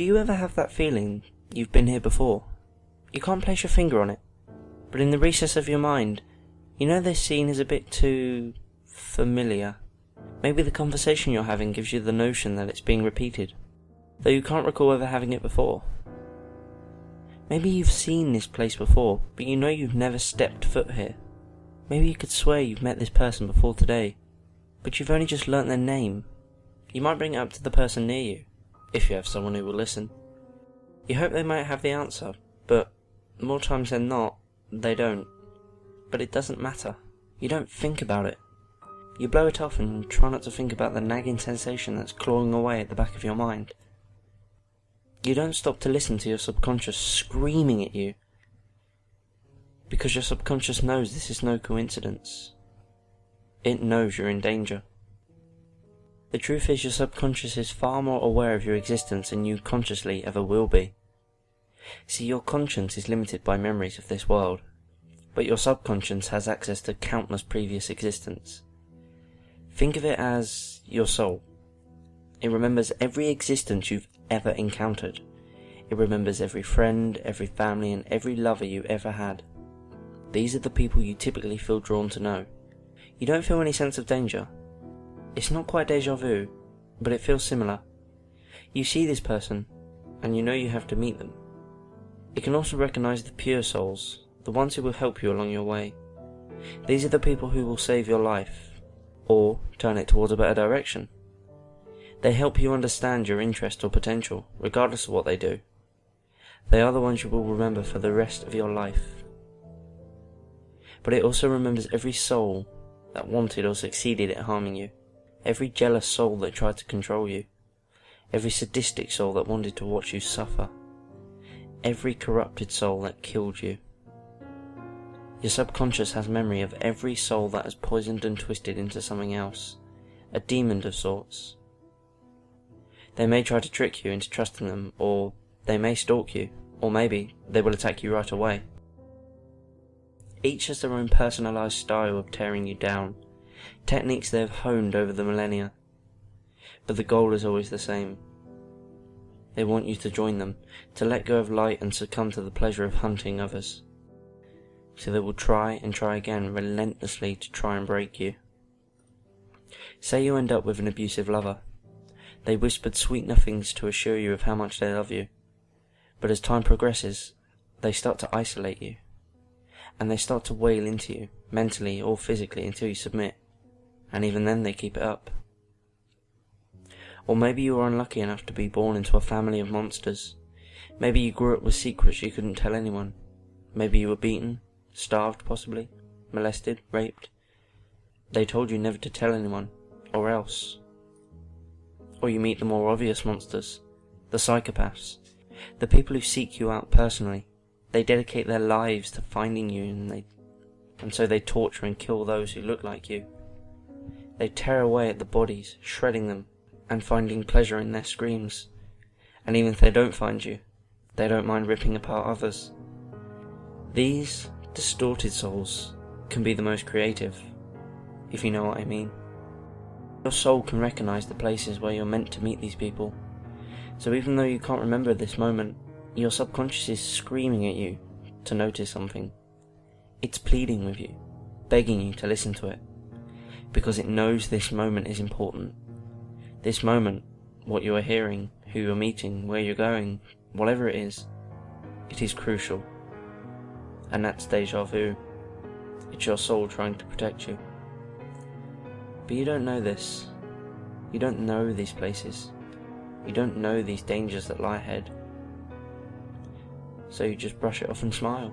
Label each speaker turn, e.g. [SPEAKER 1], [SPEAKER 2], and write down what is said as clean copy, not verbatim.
[SPEAKER 1] Do you ever have that feeling you've been here before? You can't place your finger on it, but in the recess of your mind, you know this scene is a bit too familiar. Maybe the conversation you're having gives you the notion that it's being repeated, though you can't recall ever having it before. Maybe you've seen this place before, but you know you've never stepped foot here. Maybe you could swear you've met this person before today, but you've only just learnt their name. You might bring it up to the person near you, if you have someone who will listen. You hope they might have the answer, but more times than not, they don't. But it doesn't matter. You don't think about it. You blow it off and try not to think about the nagging sensation that's clawing away at the back of your mind. You don't stop to listen to your subconscious screaming at you, because your subconscious knows this is no coincidence. It knows you're in danger. The truth is, your subconscious is far more aware of your existence than you consciously ever will be. See, your conscience is limited by memories of this world, but your subconscious has access to countless previous existence. Think of it as your soul. It remembers every existence you've ever encountered. It remembers every friend, every family, and every lover you ever had. These are the people you typically feel drawn to know. You don't feel any sense of danger. It's not quite déjà vu, but it feels similar. You see this person, and you know you have to meet them. It can also recognize the pure souls, the ones who will help you along your way. These are the people who will save your life, or turn it towards a better direction. They help you understand your interest or potential, regardless of what they do. They are the ones you will remember for the rest of your life. But it also remembers every soul that wanted or succeeded at harming you, every jealous soul that tried to control you, every sadistic soul that wanted to watch you suffer, every corrupted soul that killed you. Your subconscious has memory of every soul that has poisoned and twisted into something else, a demon of sorts. They may try to trick you into trusting them, or they may stalk you, or maybe they will attack you right away. Each has their own personalised style of tearing you down, techniques they have honed over the millennia, but the goal is always the same. They want you to join them, to let go of light and succumb to the pleasure of hunting others. So they will try and try again relentlessly to try and break you. Say you end up with an abusive lover. They whispered sweet nothings to assure you of how much they love you, but as time progresses, they start to isolate you, and they start to wail into you, mentally or physically, until you submit, and even then they keep it up. Or maybe you were unlucky enough to be born into a family of monsters. Maybe you grew up with secrets you couldn't tell anyone. Maybe you were beaten, starved possibly, molested, raped. They told you never to tell anyone, or else. Or you meet the more obvious monsters, the psychopaths, the people who seek you out personally. They dedicate their lives to finding you, and so they torture and kill those who look like you. They tear away at the bodies, shredding them, and finding pleasure in their screams. And even if they don't find you, they don't mind ripping apart others. These distorted souls can be the most creative, if you know what I mean. Your soul can recognise the places where you're meant to meet these people, so even though you can't remember this moment, your subconscious is screaming at you to notice something. It's pleading with you, begging you to listen to it, because it knows this moment is important. This moment, what you are hearing, who you're meeting, where you're going, whatever it is crucial. And that's déjà vu. It's your soul trying to protect you. But you don't know this. You don't know these places. You don't know these dangers that lie ahead. So you just brush it off and smile.